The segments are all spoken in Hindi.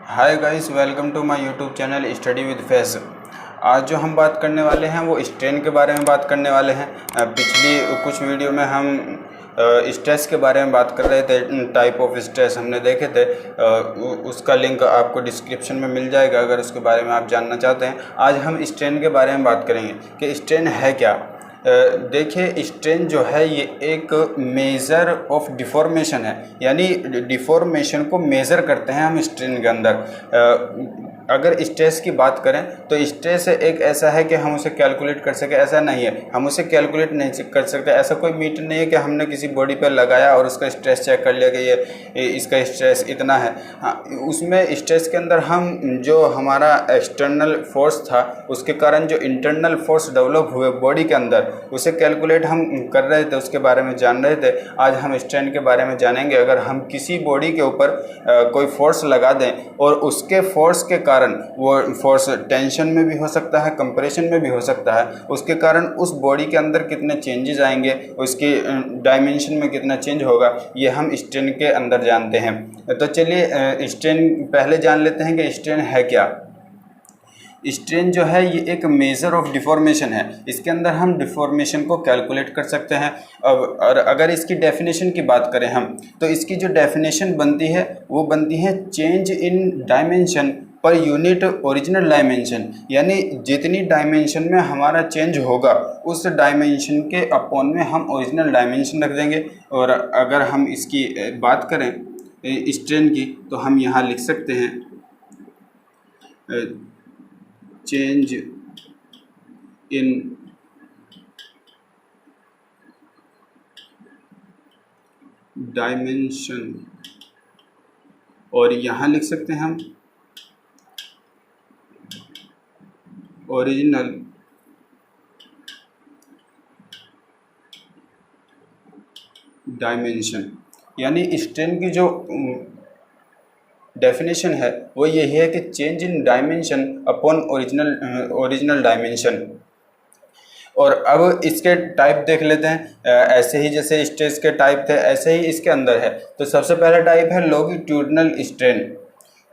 Hi guys, welcome to my YouTube channel study with Faiz. आज जो हम बात करने वाले हैं वो स्ट्रेन के बारे में बात करने वाले हैं। पिछली कुछ वीडियो में हम स्ट्रेस के बारे में बात कर रहे थे। टाइप ऑफ स्ट्रेस हमने देखे थे। उसका लिंक आपको डिस्क्रिप्शन में मिल जाएगा अगर उसके बारे में आप जानना चाहते हैं। आज हम स्ट्रेन के बारे में बात करेंगे कि स्ट्रेन है क्या। देखिए, स्ट्रेन जो है ये एक मेज़र ऑफ डिफॉर्मेशन है, यानी डिफॉर्मेशन को मेज़र करते हैं हम स्ट्रेन के अंदर। अगर स्ट्रेस की बात करें तो स्ट्रेस एक ऐसा है कि हम उसे कैलकुलेट कर सके, ऐसा नहीं है। हम उसे कैलकुलेट नहीं कर सकते। ऐसा कोई मीटर नहीं है कि हमने किसी बॉडी पर लगाया और उसका स्ट्रेस चेक कर लिया कि ये इसका स्ट्रेस इतना है। हाँ, उसमें स्ट्रेस के अंदर हम जो हमारा एक्सटर्नल फोर्स था उसके कारण जो इंटरनल फोर्स डेवलप हुए बॉडी के अंदर उसे कैलकुलेट हम कर रहे थे, उसके बारे में जान रहे थे। आज हम स्ट्रेन के बारे में जानेंगे। अगर हम किसी बॉडी के ऊपर कोई फोर्स लगा दें और उसके फोर्स के कारण वो फोर्स टेंशन में भी हो सकता है, कंप्रेशन में भी हो सकता है, उसके कारण उस बॉडी के अंदर कितने चेंजेस आएंगे, उसकी डायमेंशन में कितना चेंज होगा, ये हम स्ट्रेन के अंदर जानते हैं। तो चलिए स्ट्रेन पहले जान लेते हैं कि स्ट्रेन है क्या। स्ट्रेन जो है ये एक मेजर ऑफ डिफॉर्मेशन है। इसके अंदर हम डिफॉर्मेशन को कैलकुलेट कर सकते हैं। अब और अगर इसकी डेफिनेशन की बात करें हम, तो इसकी जो डेफिनेशन बनती है वो बनती है change in dimension per unit original dimension, यानी जितनी डायमेंशन में हमारा चेंज होगा उस डायमेंशन के अपॉन में हम ओरिजिनल डायमेंशन रख देंगे। और अगर हम इसकी बात करें स्ट्रेन की, तो हम यहाँ लिख सकते हैं चेंज इन डायमेंशन, और यहाँ लिख सकते हैं हम ओरिजिनल डायमेंशन। यानी स्ट्रेन की जो डेफिनेशन है वो यही है कि change in dimension upon original dimension. और अब इसके टाइप देख लेते हैं। ऐसे ही जैसे स्ट्रेस के टाइप थे ऐसे ही इसके अंदर है। तो सबसे पहला टाइप है लॉन्गिट्यूडिनल स्ट्रेन।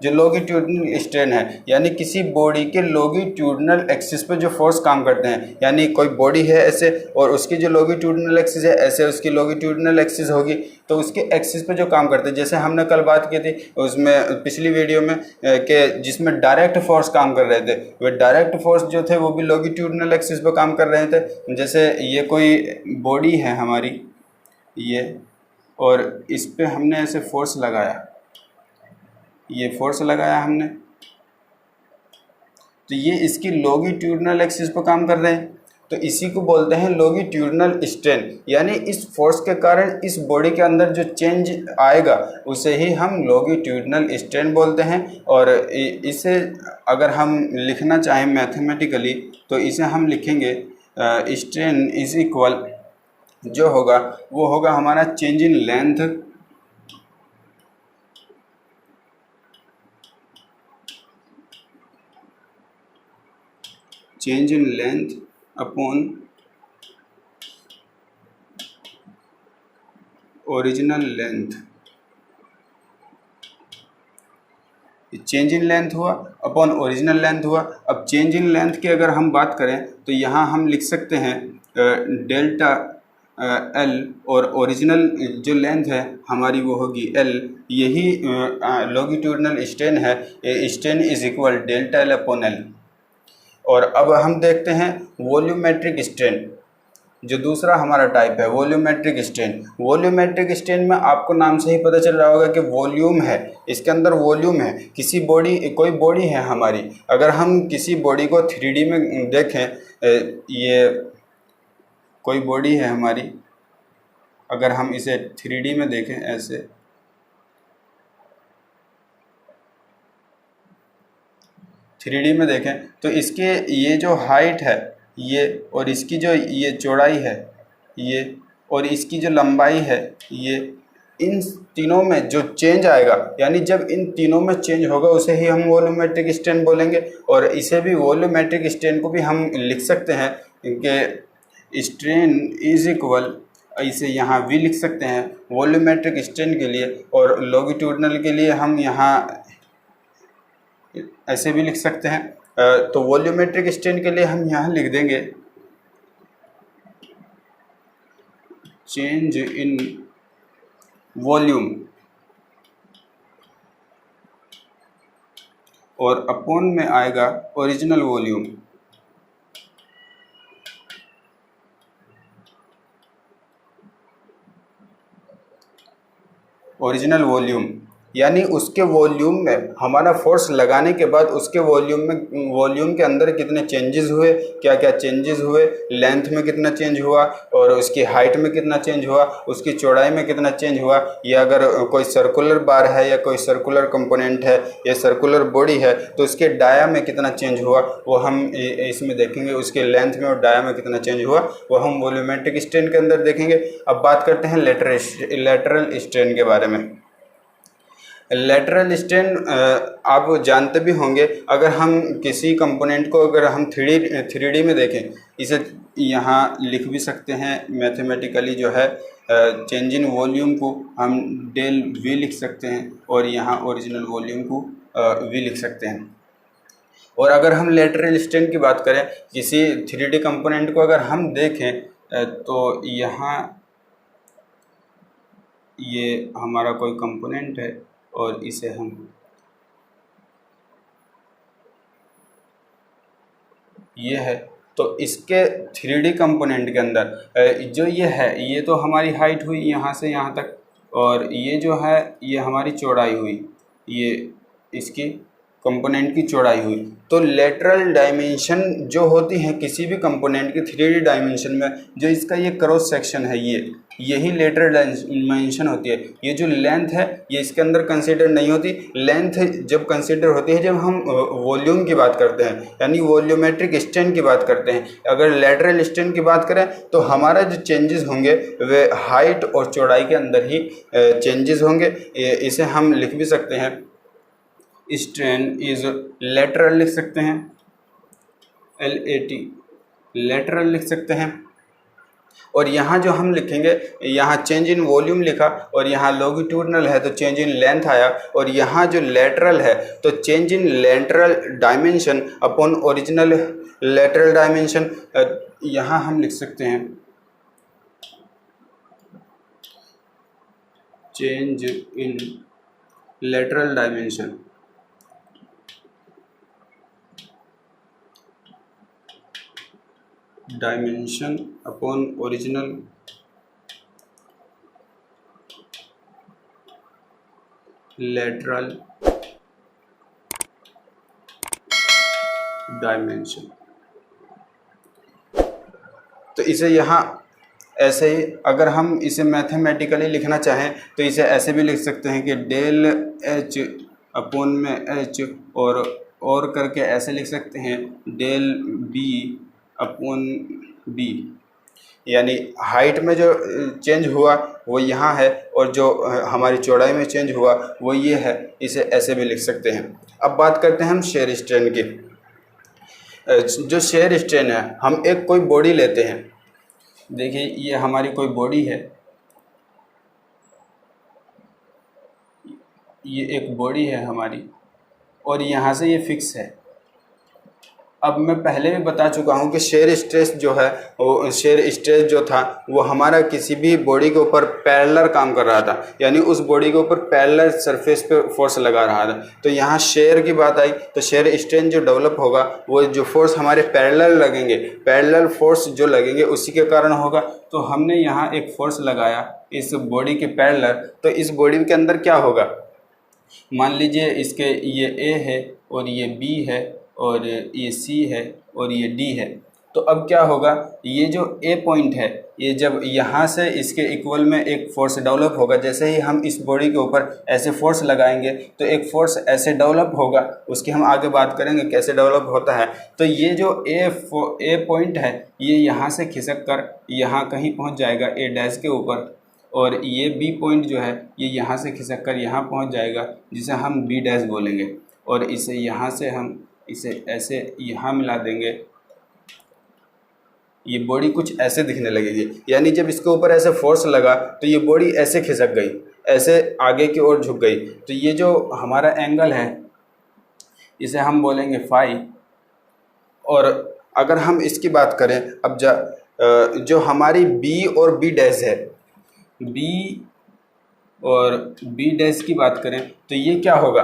जो लॉन्गिट्यूडिनल स्ट्रेन है यानी किसी बॉडी के लॉन्गिट्यूडिनल एक्सिस पे जो फोर्स काम करते हैं, यानी कोई बॉडी है ऐसे और उसकी जो लॉन्गिट्यूडिनल एक्सिस है ऐसे उसकी लॉन्गिट्यूडिनल एक्सिस होगी, तो उसके एक्सिस पे जो काम करते हैं, जैसे हमने कल बात की थी उसमें पिछली वीडियो में कि जिसमें डायरेक्ट फोर्स काम कर रहे थे, वे डायरेक्ट फोर्स जो थे वो भी लॉन्गिट्यूडिनल एक्सिस पे काम कर रहे थे। जैसे ये कोई बॉडी है हमारी ये, और इस पे हमने ऐसे फोर्स लगाया, ये फोर्स लगाया हमने, तो ये इसकी लॉन्गिट्यूडिनल एक्सिस पर काम कर रहे हैं, तो इसी को बोलते हैं लॉन्गिट्यूडिनल स्ट्रेन। यानी इस फोर्स के कारण इस बॉडी के अंदर जो चेंज आएगा उसे ही हम लॉन्गिट्यूडिनल स्ट्रेन बोलते हैं। और इसे अगर हम लिखना चाहें मैथमेटिकली तो इसे हम लिखेंगे स्ट्रेन इज इक्वल, जो होगा वो होगा हमारा change in length upon original length. Change in length हुआ अपॉन ओरिजिनल लेंथ हुआ। अब चेंज इन लेंथ की अगर हम बात करें तो यहाँ हम लिख सकते हैं डेल्टा एल, और ओरिजिनल जो लेंथ है हमारी वो होगी एल। यही लॉन्गिट्यूडिनल स्ट्रेन है। Strain is equal delta L upon L. और अब हम देखते हैं वॉल्यूमेट्रिक स्ट्रेन, जो दूसरा हमारा टाइप है वॉल्यूमेट्रिक स्ट्रेन। वॉल्यूमेट्रिक स्ट्रेन में आपको नाम से ही पता चल रहा होगा कि वॉल्यूम है, इसके अंदर वॉल्यूम है। किसी बॉडी, कोई बॉडी है हमारी, अगर हम किसी बॉडी को 3D में देखें, ये कोई बॉडी है हमारी, अगर हम इसे 3D में देखें ऐसे, 3D में देखें तो इसके ये जो हाइट है ये, और इसकी जो ये चौड़ाई है ये, और इसकी जो लंबाई है ये, इन तीनों में जो चेंज आएगा, यानी जब इन तीनों में चेंज होगा उसे ही हम वॉल्यूमेट्रिक स्ट्रेन बोलेंगे। और इसे भी वॉल्यूमेट्रिक स्ट्रेन को भी हम लिख सकते हैं कि स्ट्रेन इज इक्वल, इसे यहाँ वी लिख सकते हैं वॉल्यूमेट्रिक स्ट्रेन के लिए, और लॉन्गिट्यूडिनल के लिए हम यहाँ ऐसे भी लिख सकते हैं। तो वॉल्यूमेट्रिक स्ट्रेन के लिए हम यहाँ लिख देंगे चेंज इन वॉल्यूम और अपॉन में आएगा ओरिजिनल वॉल्यूम। ओरिजिनल वॉल्यूम यानी उसके वॉल्यूम में हमारा फोर्स लगाने के बाद उसके वॉल्यूम के अंदर कितने चेंजेस हुए, क्या क्या चेंजेस हुए, लेंथ में कितना चेंज हुआ और उसकी हाइट में कितना चेंज हुआ, उसकी चौड़ाई में कितना चेंज हुआ, या अगर कोई सर्कुलर बार है या कोई सर्कुलर कंपोनेंट है या सर्कुलर बॉडी है तो उसके डाया में कितना चेंज हुआ वो हम इसमें देखेंगे। उसके लेंथ में और डाया में कितना चेंज हुआ वो हम वॉल्यूमेट्रिक स्ट्रेन के अंदर देखेंगे। अब बात करते हैं लेटरल स्ट्रेन के बारे में। लेटरल स्ट्रेन आप जानते भी होंगे, अगर हम किसी कंपोनेंट को अगर हम 3D में देखें, इसे यहाँ लिख भी सकते हैं मैथमेटिकली जो है चेंज इन वॉल्यूम को हम डेल वी लिख सकते हैं और यहाँ ओरिजिनल वॉल्यूम को वी लिख सकते हैं। और अगर हम लेटरल स्ट्रेन की बात करें किसी 3D कंपोनेंट को अगर हम देखें तो यहाँ ये हमारा कोई कंपोनेंट है और इसे हम ये है, तो इसके 3D कंपोनेंट के अंदर जो ये है ये तो हमारी हाइट हुई यहाँ से यहाँ तक, और ये जो है ये हमारी चौड़ाई हुई, ये इसकी कंपोनेंट की चौड़ाई हुई। तो लेटरल डायमेंशन जो होती है किसी भी कंपोनेंट की 3D डायमेंशन में, जो इसका ये क्रॉस सेक्शन है यही लेटरल डायमेंशन होती है। ये जो लेंथ है ये इसके अंदर कंसीडर नहीं होती। लेंथ जब कंसीडर होती है जब हम वॉल्यूम की बात करते हैं, यानी वॉल्यूमेट्रिक स्ट्रेन की बात करते हैं। अगर लेटरल स्ट्रेन की बात करें तो हमारा जो चेंजेस होंगे वे हाइट और चौड़ाई के अंदर ही चेंजेस होंगे। इसे हम लिख भी सकते हैं स्ट्रेन इज लेटरल लिख सकते हैं, LAT लेटरल लिख सकते हैं। और यहाँ जो हम लिखेंगे, यहाँ चेंज इन वॉल्यूम लिखा और यहाँ लॉन्गिट्यूडनल है तो चेंज इन लेंथ आया, और यहाँ जो लेटरल है तो change in lateral dimension upon original lateral dimension. यहाँ हम लिख सकते हैं change in lateral dimension upon original lateral dimension. तो इसे यहाँ ऐसे ही अगर हम इसे मैथमेटिकली लिखना चाहें तो इसे ऐसे भी लिख सकते हैं कि डेल H अपॉन में H और करके ऐसे लिख सकते हैं डेल B अपॉन B, यानी हाइट में जो चेंज हुआ वो यहाँ है और जो हमारी चौड़ाई में चेंज हुआ वो ये है। इसे ऐसे भी लिख सकते हैं। अब बात करते हैं हम शेयर स्ट्रेन की। जो शेयर स्ट्रेन है, हम एक कोई बॉडी लेते हैं, देखिए ये हमारी कोई बॉडी है, ये एक बॉडी है हमारी और यहाँ से ये फिक्स है। अब मैं पहले भी बता चुका हूँ कि शेयर स्ट्रेस जो है वो शेयर स्ट्रेस जो था वो हमारा किसी भी बॉडी के ऊपर पैरेलल काम कर रहा था, यानी उस बॉडी के ऊपर पैरेलल सरफेस पे फोर्स लगा रहा था। तो यहाँ शेयर की बात आई तो शेयर स्ट्रेन जो डेवलप होगा वो जो फोर्स हमारे पैरेलल लगेंगे, पैरेलल फोर्स जो लगेंगे उसी के कारण होगा। तो हमने यहाँ एक फोर्स लगाया इस बॉडी के पैरेलल, तो इस बॉडी के अंदर क्या होगा, मान लीजिए इसके ये A है और ये B है और ये C है और ये D है। तो अब क्या होगा, ये जो A पॉइंट है ये जब यहाँ से इसके इक्वल में एक फोर्स डेवलप होगा, जैसे ही हम इस बॉडी के ऊपर ऐसे फोर्स लगाएंगे तो एक फोर्स ऐसे डेवलप होगा, उसकी हम आगे बात करेंगे कैसे डेवलप होता है। तो ये जो A पॉइंट है ये यहाँ से खिसक कर यहाँ कहीं पहुँच जाएगा A डैश के ऊपर, और ये B पॉइंट जो है ये यहाँ से खिसक कर यहाँ पहुँच जाएगा जिसे हम B डैश बोलेंगे, और इसे यहाँ से हम इसे ऐसे यहाँ मिला देंगे। ये बॉडी कुछ ऐसे दिखने लगेगी, यानी जब इसके ऊपर ऐसे फोर्स लगा तो ये बॉडी ऐसे खिसक गई, ऐसे आगे की ओर झुक गई। तो ये जो हमारा एंगल है इसे हम बोलेंगे फाई। और अगर हम इसकी बात करें अब जो हमारी बी और बी डैश है, बी और बी डैश की बात करें तो ये क्या होगा,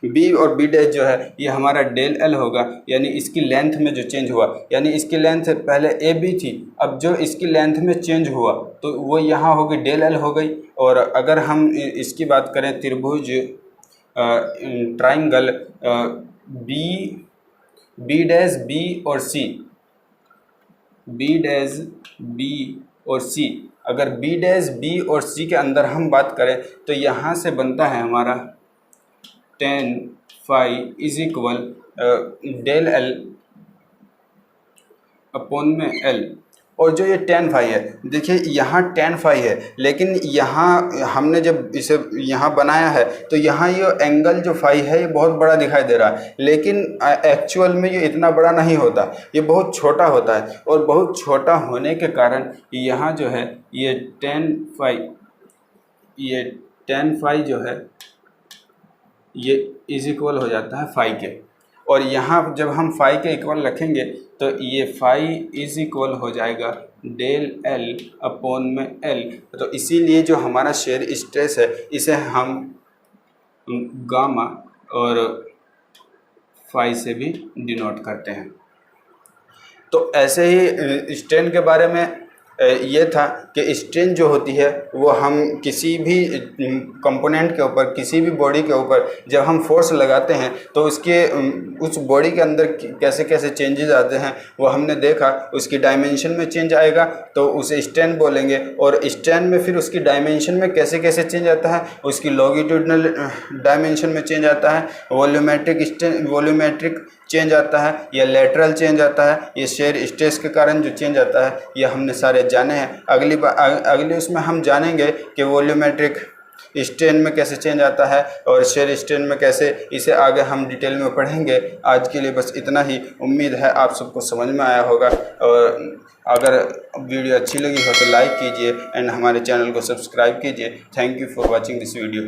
बी और बी डैश जो है ये हमारा डेल एल होगा, यानी इसकी लेंथ में जो चेंज हुआ, यानी इसकी लेंथ पहले ए बी थी, अब जो इसकी लेंथ में चेंज हुआ तो वो यहाँ होगी डेल एल हो गई। और अगर हम इसकी बात करें त्रिभुज ट्राइंगल बी डैश बी और सी, बी डैश बी और सी, अगर बी डैश बी और सी के अंदर हम बात करें तो यहाँ से बनता है हमारा tan phi is equal to del अपॉन में एल। और जो ये tan फाई है, देखिए यहाँ tan फाई है, लेकिन यहाँ हमने जब इसे यहाँ बनाया है तो यहाँ ये एंगल जो फाई है ये बहुत बड़ा दिखाई दे रहा है, लेकिन एक्चुअल में ये इतना बड़ा नहीं होता, ये बहुत छोटा होता है। और बहुत छोटा होने के कारण यहाँ जो है ये tan फाई जो है ये इज इक्वल हो जाता है फाई के। और यहाँ जब हम फाई के इक्वल रखेंगे तो ये फाई इज इक्वल हो जाएगा डेल एल अपॉन में एल। तो इसीलिए जो हमारा शेयर स्ट्रेस है इसे हम गामा और फाई से भी डिनोट करते हैं। तो ऐसे ही स्ट्रेन के बारे में ये था कि स्ट्रेन जो होती है वो हम किसी भी कंपोनेंट के ऊपर, किसी भी बॉडी के ऊपर जब हम फोर्स लगाते हैं तो उस बॉडी के अंदर कैसे कैसे चेंजेस आते हैं वो हमने देखा। उसकी डायमेंशन में चेंज आएगा तो उसे स्ट्रेन बोलेंगे, और स्ट्रेन में फिर उसकी डायमेंशन में कैसे कैसे चेंज आता है, उसकी लॉन्गिट्यूडनल डायमेंशन में चेंज आता है, वॉल्यूमेट्रिक चेंज आता है, या लेटरल चेंज आता है, ये शेयर स्ट्रेस के कारण जो चेंज आता है ये हमने सारे जाने हैं। अगली उसमें हम जानेंगे कि वॉल्यूमेट्रिक स्ट्रेन में कैसे चेंज आता है और शेयर स्ट्रेन में कैसे, इसे आगे हम डिटेल में पढ़ेंगे। आज के लिए बस इतना ही। उम्मीद है आप सबको समझ में आया होगा, और अगर वीडियो अच्छी लगी हो तो लाइक कीजिए एंड हमारे चैनल को सब्सक्राइब कीजिए। Thank you for watching this video.